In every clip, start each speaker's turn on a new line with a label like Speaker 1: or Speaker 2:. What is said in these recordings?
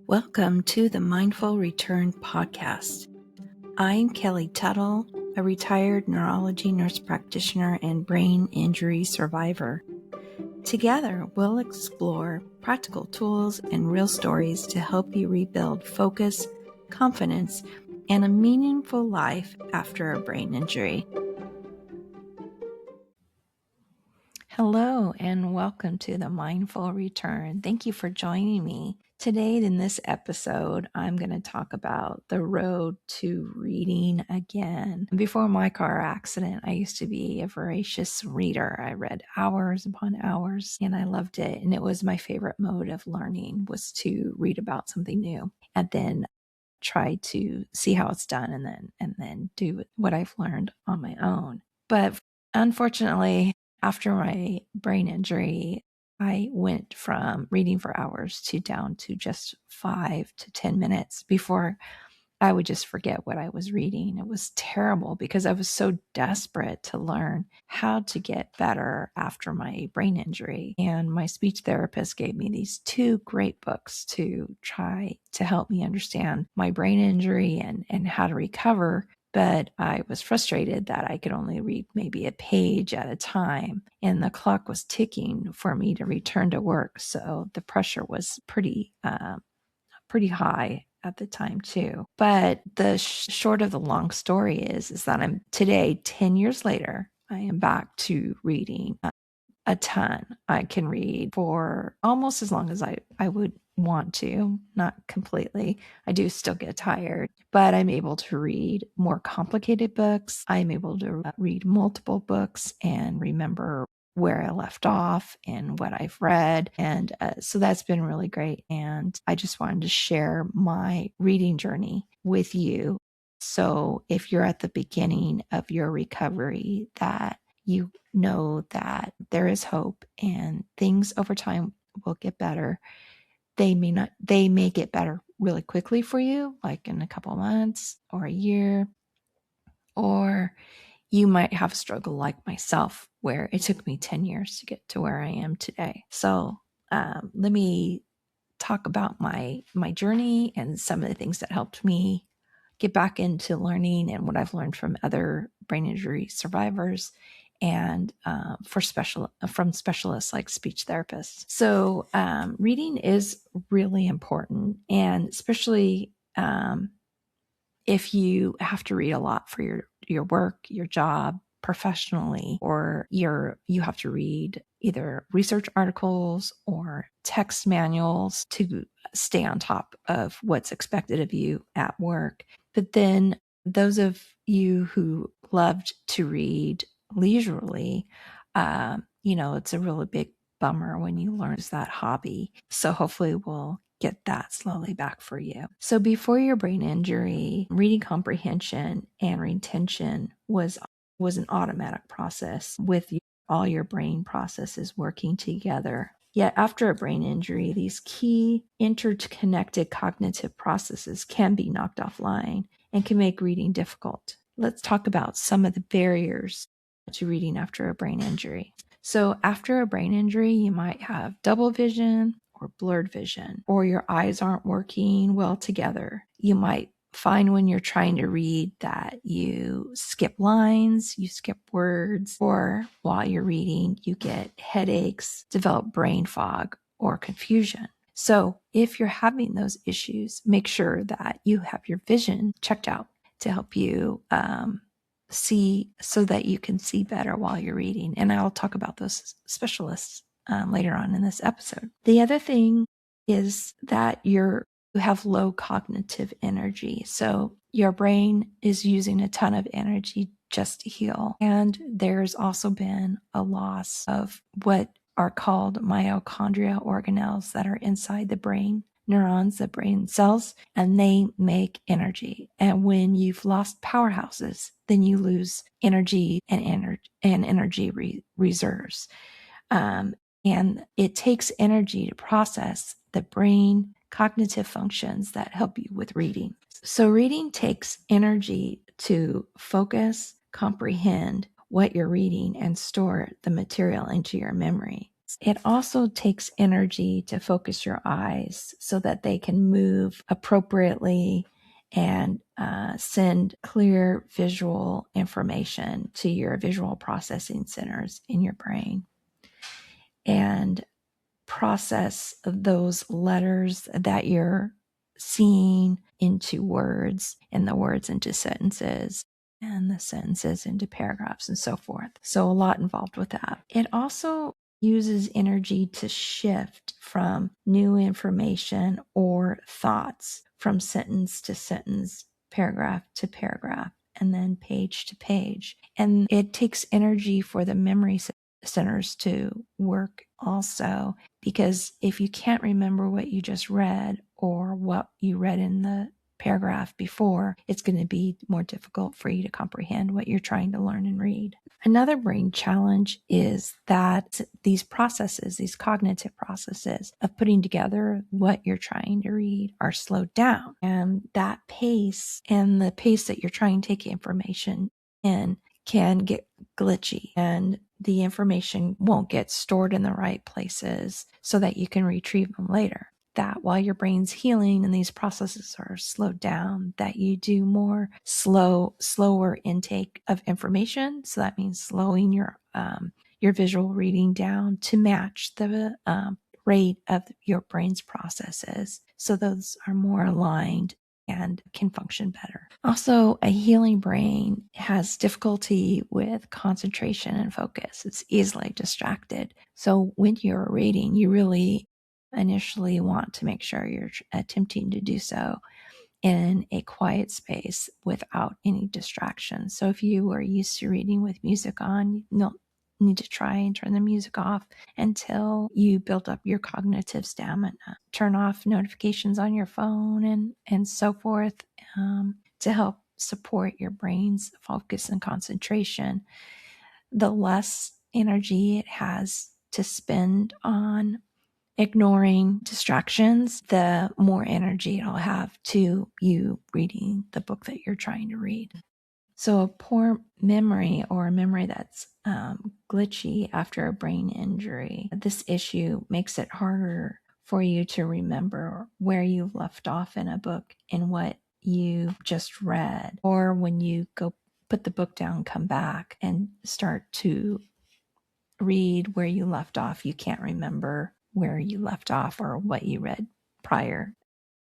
Speaker 1: Welcome to the Mindful Return podcast. I'm Kelly Tuttle, a retired neurology nurse practitioner and brain injury survivor. Together, we'll explore practical tools and real stories to help you rebuild focus, confidence, and a meaningful life after a brain injury. Hello and welcome to the Mindful Return. Thank you for joining me. Today in this episode, I'm going to talk about the road to reading again. Before my car accident, I used to be a voracious reader. I read hours upon hours and I loved it. And it was my favorite mode of learning was to read about something new and then try to see how it's done and then do what I've learned on my own. But unfortunately, after my brain injury, I went from reading for hours down to just 5 to 10 minutes before I would just forget what I was reading. It was terrible because I was so desperate to learn how to get better after my brain injury. And my speech therapist gave me these 2 great books to try to help me understand my brain injury and how to recover. But I was frustrated that I could only read maybe a page at a time, and the clock was ticking for me to return to work. So the pressure was pretty high at the time too. But the short of the long story is that I'm today, 10 years later, I am back to reading a ton. I can read for almost as long as I would want to, not completely. I do still get tired, but I'm able to read more complicated books. I'm able to read multiple books and remember where I left off and what I've read. And so that's been really great. And I just wanted to share my reading journey with you. So if you're at the beginning of your recovery, that you know that there is hope and things over time will get better. They may get better really quickly for you, like in a couple of months or a year, or you might have a struggle like myself where it took me 10 years to get to where I am today. So let me talk about my journey and some of the things that helped me get back into learning and what I've learned from other brain injury survivors and from specialists like speech therapists. So reading is really important, and especially if you have to read a lot for your work, your job, professionally, or you have to read either research articles or text manuals to stay on top of what's expected of you at work. But then those of you who loved to read leisurely, it's a really big bummer when you learn that hobby. So hopefully we'll get that slowly back for you. So before your brain injury, reading comprehension and retention was an automatic process with all your brain processes working together. Yet after a brain injury, these key interconnected cognitive processes can be knocked offline and can make reading difficult. Let's talk about some of the barriers to reading after a brain injury. So after a brain injury, you might have double vision or blurred vision, or your eyes aren't working well together. You might find when you're trying to read that you skip lines, you skip words, or while you're reading, you get headaches, develop brain fog, or confusion. So if you're having those issues, make sure that you have your vision checked out to help you see so that you can see better while you're reading. And I'll talk about those specialists later on in this episode. The other thing is that you have low cognitive energy. So your brain is using a ton of energy just to heal. And there's also been a loss of what are called mitochondria organelles that are inside the brain, neurons, the brain cells, and they make energy. And when you've lost powerhouses, then you lose energy and energy reserves. And it takes energy to process the brain cognitive functions that help you with reading. So reading takes energy to focus, comprehend what you're reading, and store the material into your memory. It also takes energy to focus your eyes so that they can move appropriately and send clear visual information to your visual processing centers in your brain and process those letters that you're seeing into words and the words into sentences and the sentences into paragraphs and so forth. So a lot involved with that. It also uses energy to shift from new information or thoughts from sentence to sentence, paragraph to paragraph, and then page to page. And it takes energy for the memory centers to work also, because if you can't remember what you just read or what you read in the paragraph before, it's going to be more difficult for you to comprehend what you're trying to learn and read. Another brain challenge is that these processes, these cognitive processes of putting together what you're trying to read are slowed down. And that pace and the pace that you're trying to take information in can get glitchy, and the information won't get stored in the right places so that you can retrieve them later. That while your brain's healing and these processes are slowed down, that you do more slower intake of information. So that means slowing your visual reading down to match the rate of your brain's processes. So those are more aligned and can function better. Also, a healing brain has difficulty with concentration and focus. It's easily distracted. So when you're reading, you really initially want to make sure you're attempting to do so in a quiet space without any distractions. So if you are used to reading with music on, you'll need to try and turn the music off until you build up your cognitive stamina. Turn off notifications on your phone and so forth to help support your brain's focus and concentration. The less energy it has to spend on ignoring distractions, the more energy it'll have to you reading the book that you're trying to read. So a poor memory, or a memory that's glitchy after a brain injury, this issue makes it harder for you to remember where you left off in a book and what you just read. Or when you go put the book down, come back and start to read where you left off, you can't remember where you left off or what you read prior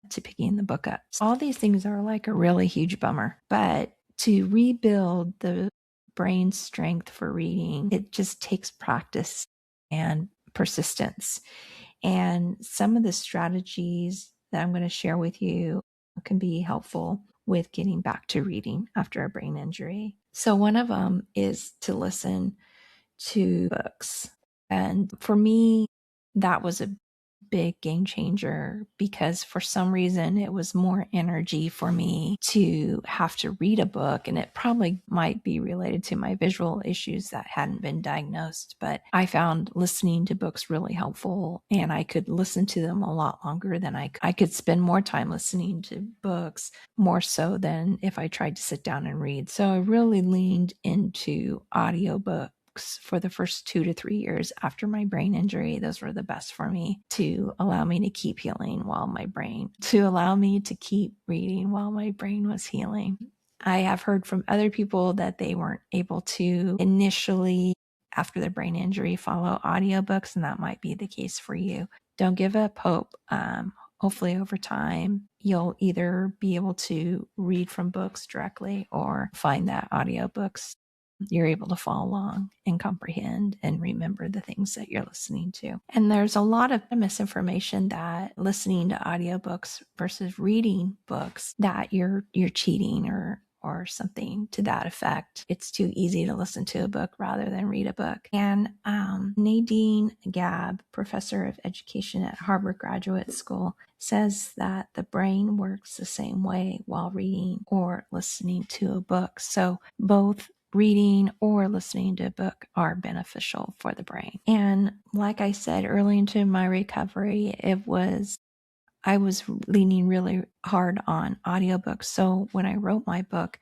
Speaker 1: to picking the book up. So all these things are like a really huge bummer, but to rebuild the brain strength for reading, it just takes practice and persistence. And some of the strategies that I'm going to share with you can be helpful with getting back to reading after a brain injury. So one of them is to listen to books. And for me, that was a big game changer, because for some reason it was more energy for me to have to read a book, and it probably might be related to my visual issues that hadn't been diagnosed. But I found listening to books really helpful, and I could listen to them a lot longer than I could spend more time listening to books, more so than if I tried to sit down and read. So I really leaned into audiobooks for the first 2 to 3 years after my brain injury. Those were the best for me to allow me to keep healing to allow me to keep reading while my brain was healing. I have heard from other people that they weren't able to initially, after their brain injury, follow audiobooks, and that might be the case for you. Don't give up hope. Hopefully over time, you'll either be able to read from books directly or find that audiobooks you're able to follow along and comprehend and remember the things that you're listening to. And there's a lot of misinformation that listening to audiobooks versus reading books, that you're cheating or something to that effect. It's too easy to listen to a book rather than read a book. And Nadine Gabb, professor of education at Harvard Graduate School, says that the brain works the same way while reading or listening to a book. So both reading or listening to a book are beneficial for the brain. And like I said, early into my recovery, I was leaning really hard on audiobooks. So when I wrote my book,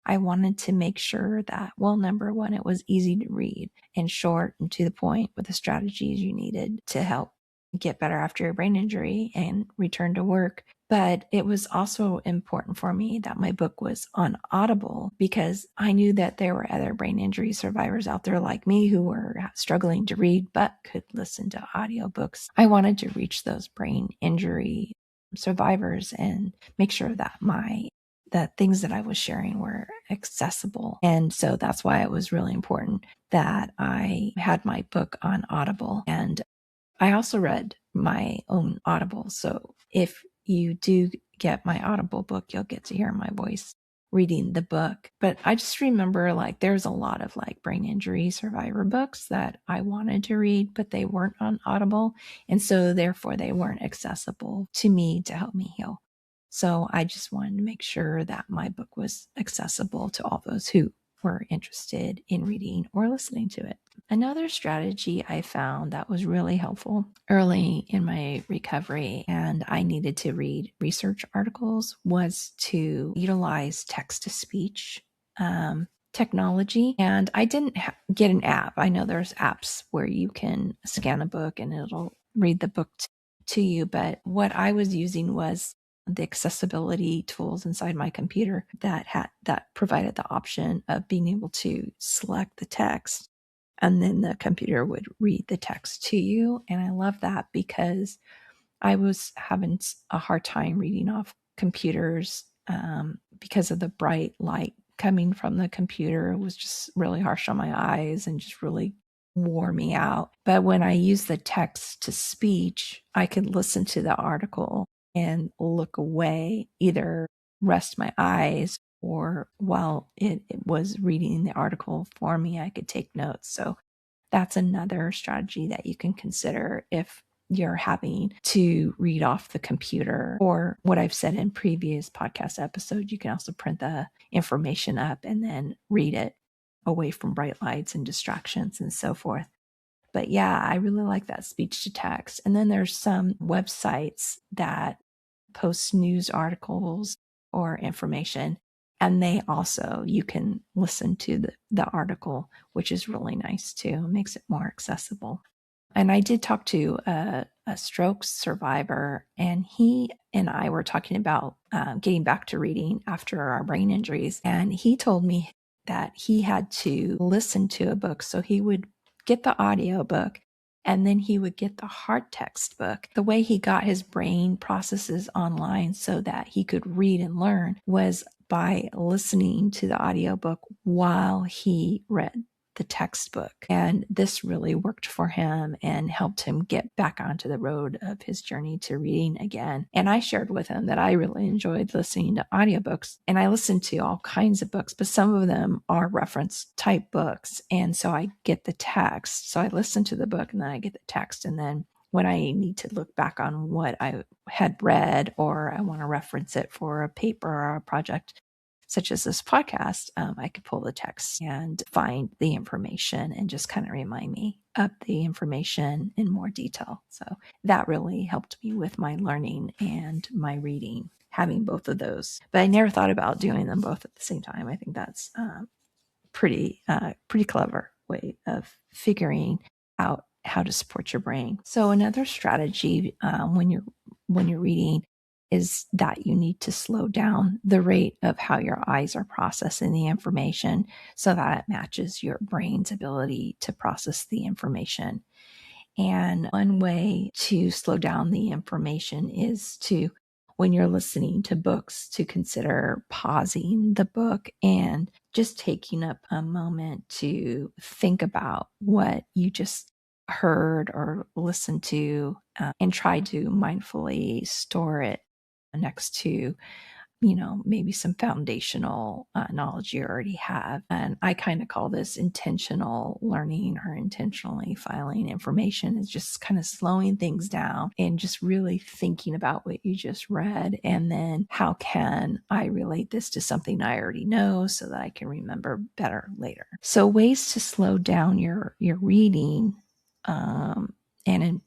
Speaker 1: I wanted to make sure that, well, number one, it was easy to read and short and to the point with the strategies you needed to help get better after your brain injury and return to work. But it was also important for me that my book was on Audible, because I knew that there were other brain injury survivors out there like me who were struggling to read but could listen to audiobooks. I wanted to reach those brain injury survivors and make sure that the things that I was sharing were accessible. And so that's why it was really important that I had my book on Audible. And I also read my own Audible. So if you do get my Audible book, you'll get to hear my voice reading the book. But I just remember like there's a lot of like brain injury survivor books that I wanted to read, but they weren't on Audible. And so therefore they weren't accessible to me to help me heal. So I just wanted to make sure that my book was accessible to all those who were interested in reading or listening to it. Another strategy I found that was really helpful early in my recovery, and I needed to read research articles, was to utilize text to speech technology. And I didn't get an app. I know there's apps where you can scan a book and it'll read the book to you. But what I was using was the accessibility tools inside my computer that provided the option of being able to select the text, and then the computer would read the text to you. And I love that because I was having a hard time reading off computers because of the bright light coming from the computer. It was just really harsh on my eyes and just really wore me out. But when I used the text to speech, I could listen to the article and look away, either rest my eyes, or while it was reading the article for me, I could take notes. So that's another strategy that you can consider if you're having to read off the computer. Or what I've said in previous podcast episodes, you can also print the information up and then read it away from bright lights and distractions and so forth. But yeah, I really like that speech to text. And then there's some websites that post news articles or information, and they also, you can listen to the article, which is really nice too. It makes it more accessible. And I did talk to a stroke survivor, and he and I were talking about getting back to reading after our brain injuries. And he told me that he had to listen to a book. So he would get the audio book and then he would get the hard text book. The way he got his brain processes online so that he could read and learn was by listening to the audiobook while he read the textbook. And this really worked for him and helped him get back onto the road of his journey to reading again. And I shared with him that I really enjoyed listening to audiobooks, and I listen to all kinds of books, but some of them are reference type books. And so I get the text. So I listen to the book and then I get the text. And then when I need to look back on what I had read, or I want to reference it for a paper or a project, such as this podcast, I could pull the text and find the information and just kind of remind me of the information in more detail. So that really helped me with my learning and my reading, having both of those. But I never thought about doing them both at the same time. I think that's pretty clever way of figuring out how to support your brain. So another strategy when you're reading is that you need to slow down the rate of how your eyes are processing the information so that it matches your brain's ability to process the information. And one way to slow down the information is to, when you're listening to books, to consider pausing the book and just taking up a moment to think about what you just heard or listened to, and try to mindfully store it next to, maybe some foundational knowledge you already have. And I kind of call this intentional learning or intentionally filing information. Is just kind of slowing things down and just really thinking about what you just read. And then how can I relate this to something I already know so that I can remember better later? So ways to slow down your reading and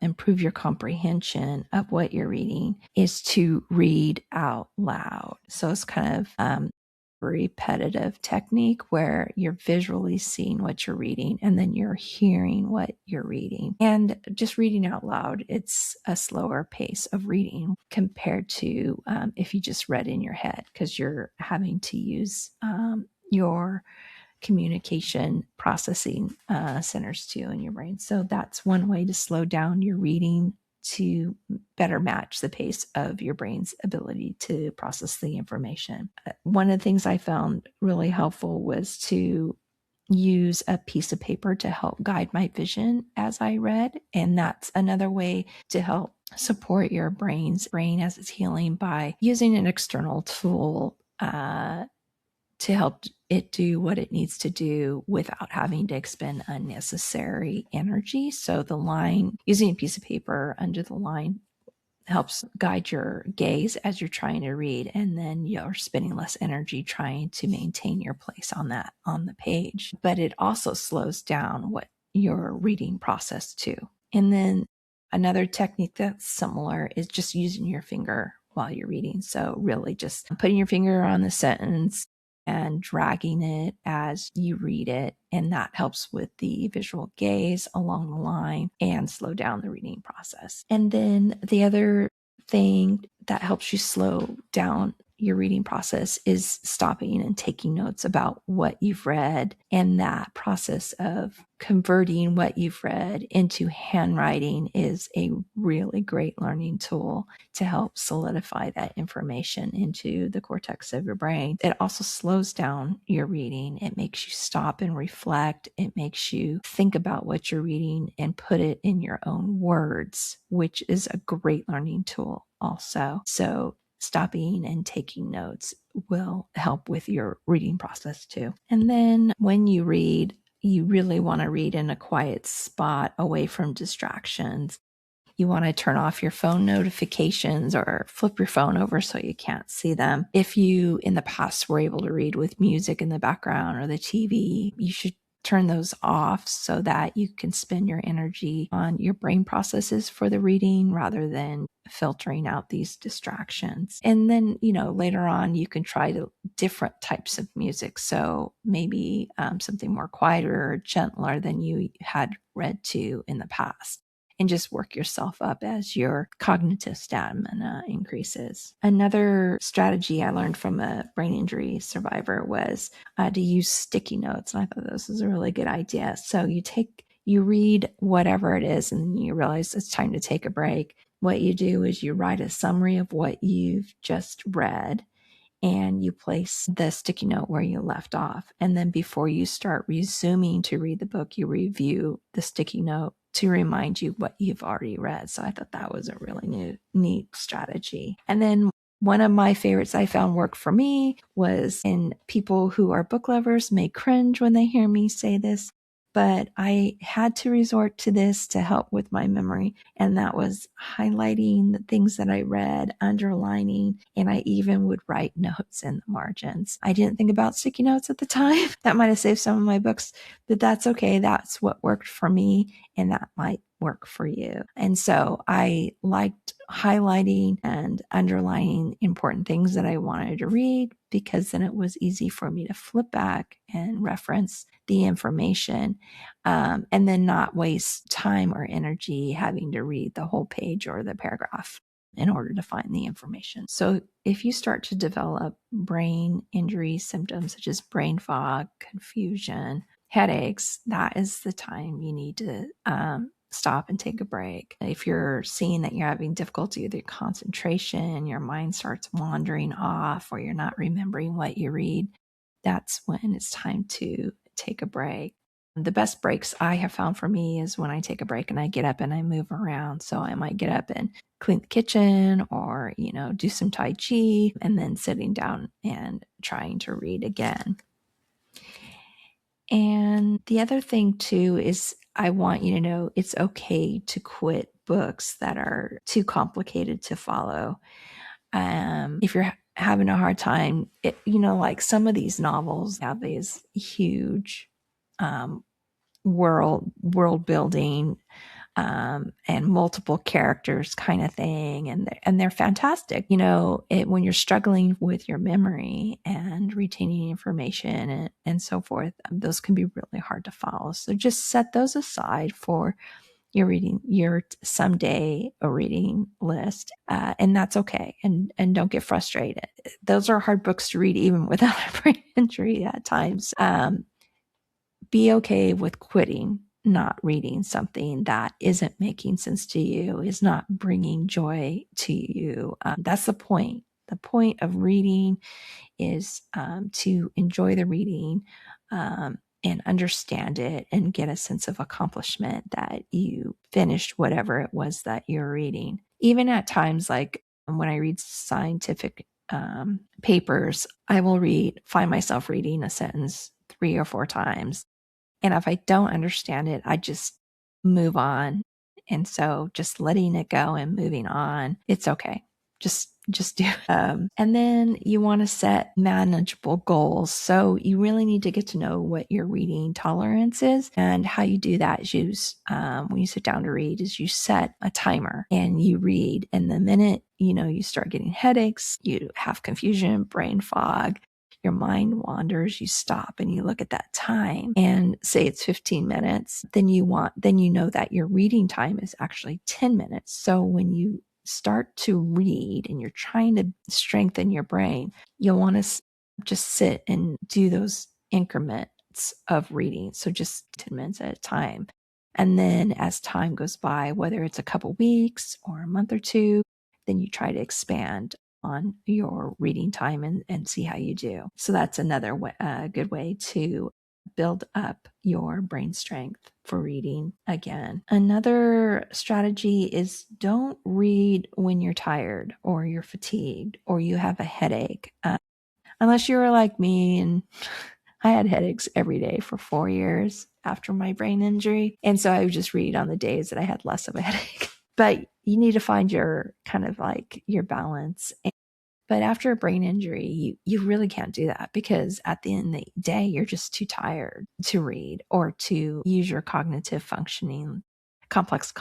Speaker 1: improve your comprehension of what you're reading is to read out loud. So it's kind of repetitive technique where you're visually seeing what you're reading and then you're hearing what you're reading. And just reading out loud, it's a slower pace of reading compared to if you just read in your head, because you're having to use your communication processing centers too in your brain. So that's one way to slow down your reading to better match the pace of your brain's ability to process the information. One of the things I found really helpful was to use a piece of paper to help guide my vision as I read. And that's another way to help support your brain as it's healing by using an external tool to help it do what it needs to do without having to expend unnecessary energy. So the line, using a piece of paper under the line, helps guide your gaze as you're trying to read, and then you're spending less energy trying to maintain your place on the page. But it also slows down what your reading process too. And then another technique that's similar is just using your finger while you're reading. So really just putting your finger on the sentence and dragging it as you read it. And that helps with the visual gaze along the line and slow down the reading process. And then the other thing that helps you slow down your reading process is stopping and taking notes about what you've read. And that process of converting what you've read into handwriting is a really great learning tool to help solidify that information into the cortex of your brain. It also slows down your reading. It makes you stop and reflect. It makes you think about what you're reading and put it in your own words, which is a great learning tool also. So stopping and taking notes will help with your reading process too. And then when you read, you really want to read in a quiet spot away from distractions. You want to turn off your phone notifications or flip your phone over so you can't see them. If you in the past were able to read with music in the background or the TV, you should turn those off so that you can spend your energy on your brain processes for the reading rather than filtering out these distractions. And then, later on, you can try different types of music. So maybe something more quieter or gentler than you had read to in the past, and just work yourself up as your cognitive stamina increases. Another strategy I learned from a brain injury survivor was to use sticky notes. And I thought this was a really good idea. So you read whatever it is, and then you realize it's time to take a break. What you do is you write a summary of what you've just read, and you place the sticky note where you left off. And then before you start resuming to read the book, you review the sticky note to remind you what you've already read. So I thought that was a really neat strategy. And then one of my favorites I found worked for me was, and people who are book lovers may cringe when they hear me say this, but I had to resort to this to help with my memory. And that was highlighting the things that I read, underlining, and I even would write notes in the margins. I didn't think about sticky notes at the time. That might have saved some of my books, but that's okay. That's what worked for me, and that might work for you. And so I liked highlighting and underlining important things that I wanted to read, because then it was easy for me to flip back and reference the information, and then not waste time or energy having to read the whole page or the paragraph in order to find the information. So if you start to develop brain injury symptoms such as brain fog, confusion, headaches, that is the time you need to stop and take a break. If you're seeing that you're having difficulty with your concentration, your mind starts wandering off, or you're not remembering what you read, that's when it's time to take a break. The best breaks I have found for me is when I take a break and I get up and I move around. So I might get up and clean the kitchen, or, do some Tai Chi, and then sitting down and trying to read again. And the other thing too is I want you to know it's okay to quit books that are too complicated to follow. If you're having a hard time, like some of these novels have these huge world building and multiple characters kind of thing. And they're fantastic. When you're struggling with your memory and retaining information and so forth, those can be really hard to follow. So just set those aside for your someday a reading list, and that's okay. And don't get frustrated. Those are hard books to read even without a brain injury at times. Be okay with quitting, not reading something that isn't making sense to you, is not bringing joy to you. That's the point. The point of reading is to enjoy the reading, and understand it and get a sense of accomplishment that you finished whatever it was that you're reading. Even at times like when I read scientific papers, I will find myself reading a sentence 3 or 4 times. And if I don't understand it, I just move on. And so just letting it go and moving on, it's okay. Just do it. And then you want to set manageable goals. So you really need to get to know what your reading tolerance is. And how you do that is when you sit down to read, is you set a timer and you read. And the minute, you start getting headaches, you have confusion, brain fog, your mind wanders, you stop and you look at that time and say it's 15 minutes, then you know that your reading time is actually 10 minutes. So when you start to read and you're trying to strengthen your brain, you'll want to just sit and do those increments of reading. So just 10 minutes at a time. And then as time goes by, whether it's a couple weeks or a month or two, then you try to expand on your reading time and see how you do. So that's another good way to build up your brain strength for reading again. Another strategy is don't read when you're tired or you're fatigued or you have a headache. Unless you were like me, and I had headaches every day for 4 years after my brain injury. And so I would just read on the days that I had less of a headache. But you need to find your kind of like your balance. But after a brain injury, you really can't do that, because at the end of the day, you're just too tired to read or to use your cognitive functioning, complex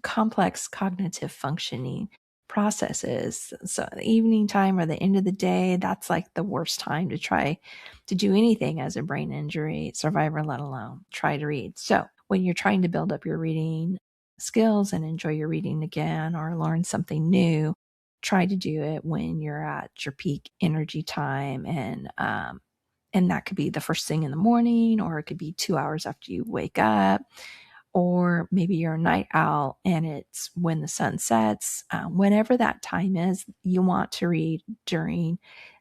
Speaker 1: cognitive functioning processes. So the evening time or the end of the day, that's like the worst time to try to do anything as a brain injury survivor, let alone try to read. So when you're trying to build up your reading skills and enjoy your reading again or learn something new, try to do it when you're at your peak energy time. And that could be the first thing in the morning, or it could be 2 hours after you wake up, or maybe you're a night owl and it's when the sun sets. Whenever that time is, you want to read during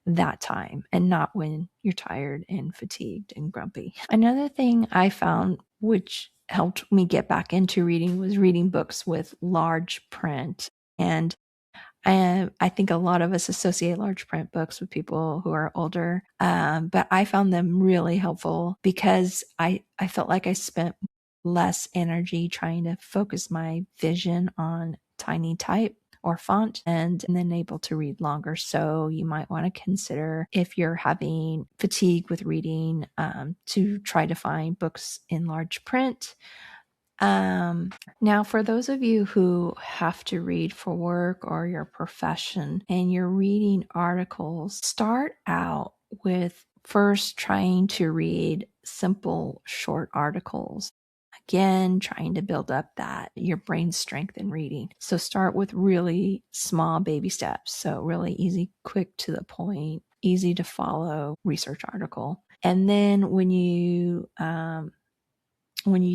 Speaker 1: that time and not when you're tired and fatigued and grumpy. Another thing I found which helped me get back into reading was reading books with large print. And I think a lot of us associate large print books with people who are older, but I found them really helpful because I felt like I spent less energy trying to focus my vision on tiny type or font, and then able to read longer. So you might want to consider, if you're having fatigue with reading, to try to find books in large print. Now, for those of you who have to read for work or your profession and you're reading articles, start out with first trying to read simple, short articles. Again, trying to build up your brain strength in reading. So start with really small baby steps. So really easy, quick to the point, easy to follow research article. And then when you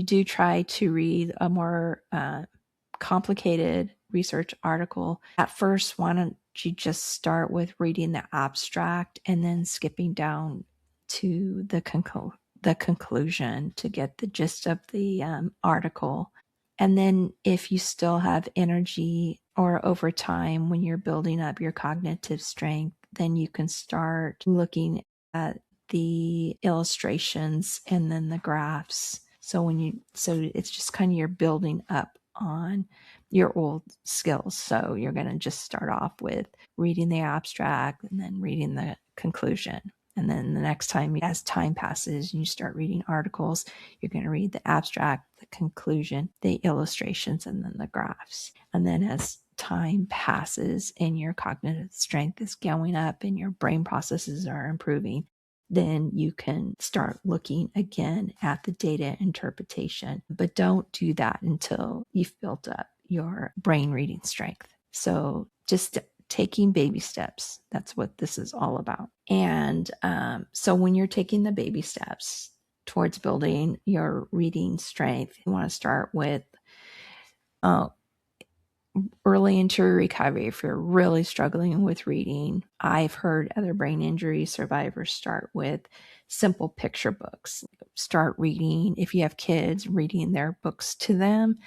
Speaker 1: do try to read a more complicated research article, at first, why don't you just start with reading the abstract and then skipping down to the conclusion to get the gist of the article. And then if you still have energy, or over time when you're building up your cognitive strength, then you can start looking at the illustrations and then the graphs. So it's just kind of you're building up on your old skills. So you're going to just start off with reading the abstract and then reading the conclusion. And then the next time, as time passes and you start reading articles, you're going to read the abstract, the conclusion, the illustrations, and then the graphs. And then as time passes and your cognitive strength is going up and your brain processes are improving, then you can start looking again at the data interpretation. But don't do that until you've built up your brain reading strength. So just taking baby steps. That's what this is all about. And so when you're taking the baby steps towards building your reading strength, you want to start with early into your recovery. If you're really struggling with reading, I've heard other brain injury survivors start with simple picture books. Start reading, if you have kids, reading their books to them.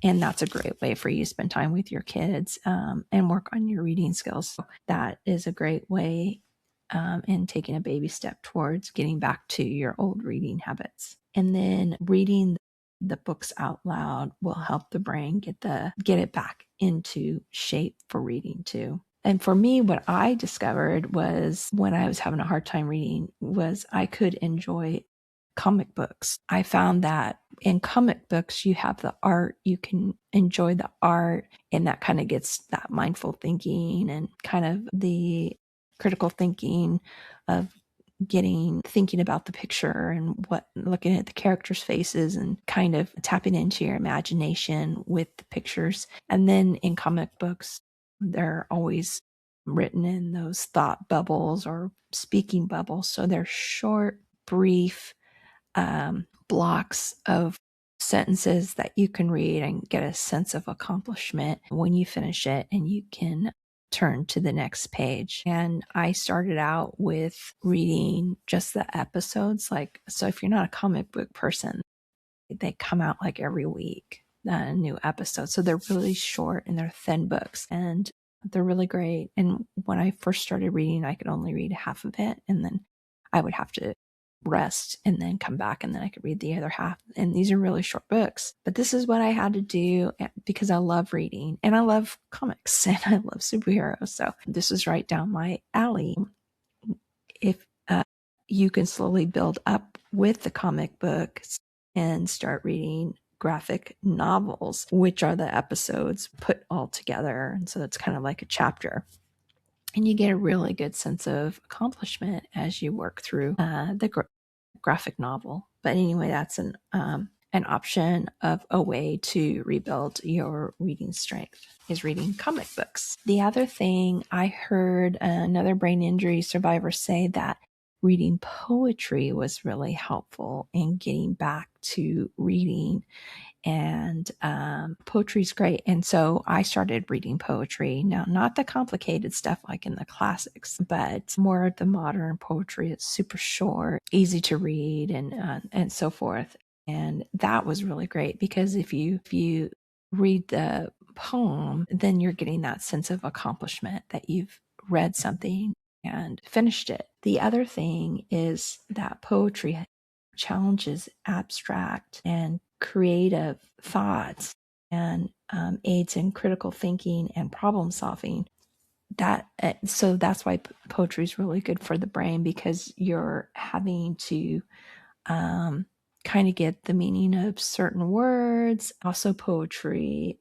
Speaker 1: And that's a great way for you to spend time with your kids and work on your reading skills. So that is a great way in taking a baby step towards getting back to your old reading habits. And then reading the books out loud will help the brain get it back into shape for reading too. And for me, what I discovered was when I was having a hard time reading was I could enjoy comic books. I found that in comic books, you have the art, you can enjoy the art, and that kind of gets that mindful thinking and kind of the critical thinking of thinking about the picture and looking at the characters' faces and kind of tapping into your imagination with the pictures. And then in comic books, they're always written in those thought bubbles or speaking bubbles. So they're short, brief blocks of sentences that you can read and get a sense of accomplishment when you finish it, and you can turn to the next page. And I started out with reading just the episodes. So if you're not a comic book person, they come out like every week, a new episode. So they're really short and they're thin books and they're really great. And when I first started reading, I could only read half of it, and then I would have to rest and then come back, and then I could read the other half. And these are really short books, but this is what I had to do because I love reading and I love comics and I love superheroes. So this is right down my alley. If you can slowly build up with the comic books and start reading graphic novels, which are the episodes put all together. And so it's kind of like a chapter. And you get a really good sense of accomplishment as you work through the graphic novel. But anyway, that's an option of a way to rebuild your reading strength is reading comic books. The other thing, I heard another brain injury survivor say that reading poetry was really helpful in getting back to reading. And poetry's great. And so I started reading poetry. Now, not the complicated stuff like in the classics, but more of the modern poetry. It's super short, easy to read, and so forth. And that was really great because if you read the poem, then you're getting that sense of accomplishment that you've read something and finished it. The other thing is that poetry challenges abstract and creative thoughts and aids in critical thinking and problem solving. So that's why poetry is really good for the brain, because you're having to kind of get the meaning of certain words. Also, poetry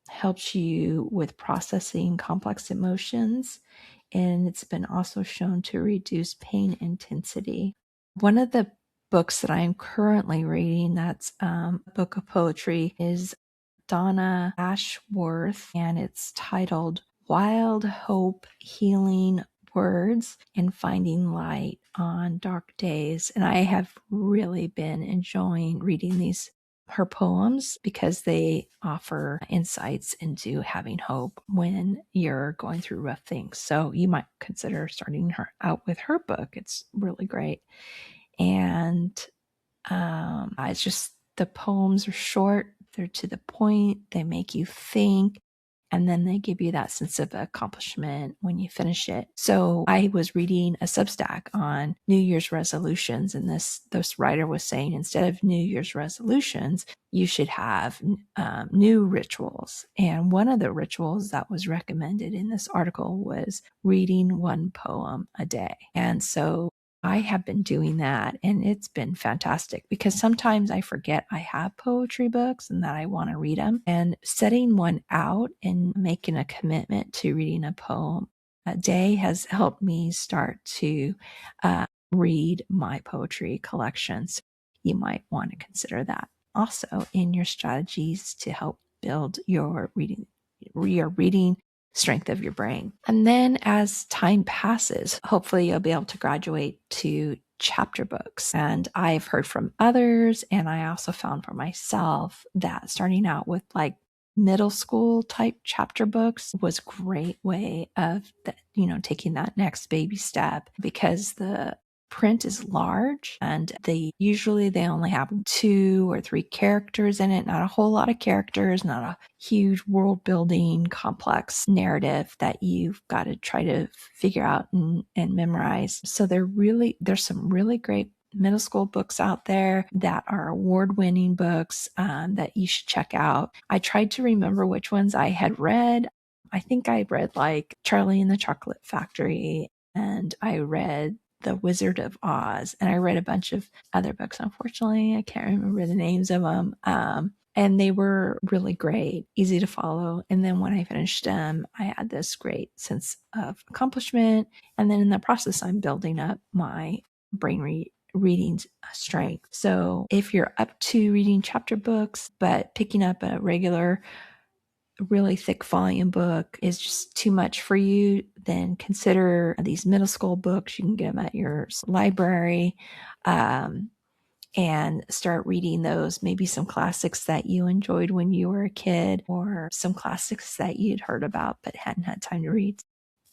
Speaker 1: helps you with processing complex emotions, and it's been also shown to reduce pain intensity. One of the books that I'm currently reading that's a book of poetry is Donna Ashworth, and it's titled Wild Hope, Healing Words and Finding Light on Dark Days. And I have really been enjoying reading her poems because they offer insights into having hope when you're going through rough things. So you might consider starting her out with her book. It's really great. And it's just, the poems are short, they're to the point, they make you think, and then they give you that sense of accomplishment when you finish it. So I was reading a Substack on New Year's resolutions, and this writer was saying instead of New Year's resolutions, you should have new rituals. And one of the rituals that was recommended in this article was reading one poem a day. And so I have been doing that, and it's been fantastic because sometimes I forget I have poetry books and that I want to read them. And setting one out and making a commitment to reading a poem a day has helped me start to read my poetry collections. You might want to consider that also in your strategies to help build your reading strength of your brain. And then as time passes, hopefully you'll be able to graduate to chapter books. And I've heard from others, and I also found for myself that starting out with like middle school type chapter books was a great way of taking that next baby step, because the print is large and they only have 2 or 3 characters in it, not a whole lot of characters, not a huge world building complex narrative that you've got to try to figure out and memorize. So there's some really great middle school books out there that are award-winning books that you should check out. I tried to remember which ones I had read. I think I read like Charlie and the Chocolate Factory, and I read The Wizard of Oz, and I read a bunch of other books. Unfortunately, I can't remember the names of them. And they were really great, easy to follow. And then when I finished them, I had this great sense of accomplishment. And then in the process, I'm building up my brain reading strength. So if you're up to reading chapter books, but picking up a regular really thick volume book is just too much for you, then consider these middle school books. You can get them at your library and start reading those. Maybe some classics that you enjoyed when you were a kid, or some classics that you'd heard about but hadn't had time to read.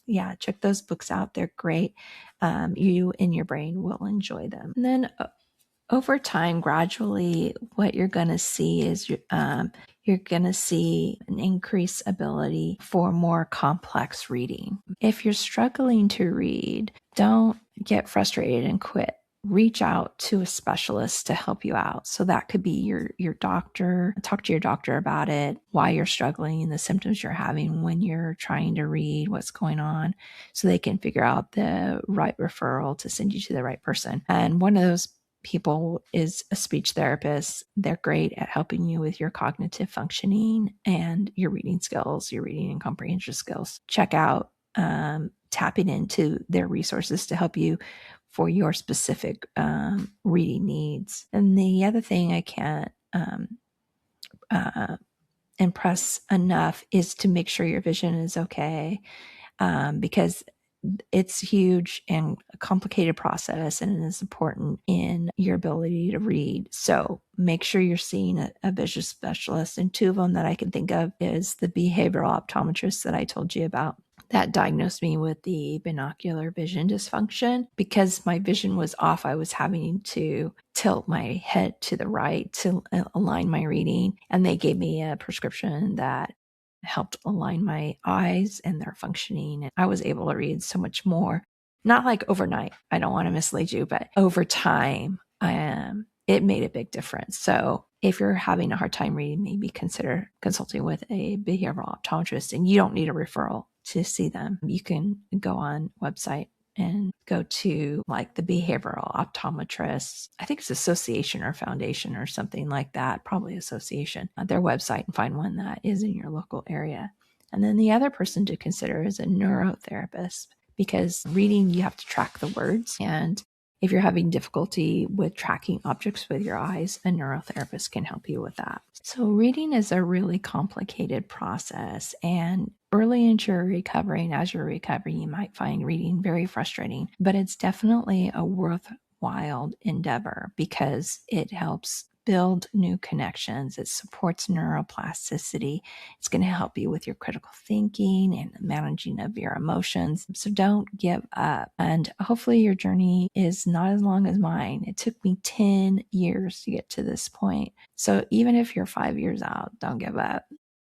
Speaker 1: Yeah, check those books out. They're great. You and your brain will enjoy them. And then over time, gradually, what you're going to see is you're going to see an increased ability for more complex reading. If you're struggling to read, don't get frustrated and quit. Reach out to a specialist to help you out. So that could be your doctor. Talk to your doctor about it, why you're struggling, the symptoms you're having when you're trying to read, what's going on, so they can figure out the right referral to send you to the right person. And one of those people is a speech therapist. They're great at helping you with your cognitive functioning and your reading skills, your reading and comprehension skills. Check out tapping into their resources to help you for your specific reading needs. And the other thing I can't impress enough is to make sure your vision is okay, because it's huge and a complicated process, and it is important in your ability to read. So make sure you're seeing a vision specialist. And 2 of them that I can think of is the behavioral optometrist that I told you about, that diagnosed me with the binocular vision dysfunction. Because my vision was off, I was having to tilt my head to the right to align my reading. And they gave me a prescription that helped align my eyes and their functioning. And I was able to read so much more, not like overnight. I don't want to mislead you, but over time, it made a big difference. So if you're having a hard time reading, maybe consider consulting with a behavioral optometrist, and you don't need a referral to see them. You can go on website and go to like the behavioral optometrists. I think it's association or foundation or something like that, probably association, their website, and find one that is in your local area. And then the other person to consider is a neurotherapist, because reading, you have to track the words. And if you're having difficulty with tracking objects with your eyes, a neurotherapist can help you with that. So reading is a really complicated process, and early into your recovery, and as you're recovering, you might find reading very frustrating, but it's definitely a worthwhile endeavor because it helps build new connections. It supports neuroplasticity. It's going to help you with your critical thinking and managing of your emotions. So don't give up. And hopefully your journey is not as long as mine. It took me 10 years to get to this point. So even if you're 5 years out, don't give up.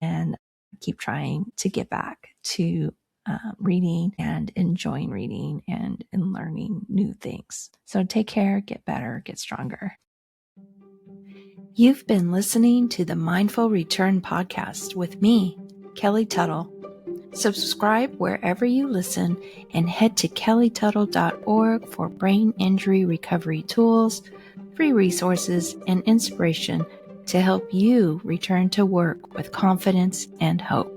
Speaker 1: And keep trying to get back to reading and enjoying reading and learning new things. So take care, get better, get stronger. You've been listening to the Mindful Return podcast with me, Kelly Tuttle. Subscribe wherever you listen and head to kellytuttle.org for brain injury recovery tools, free resources, and inspiration to help you return to work with confidence and hope.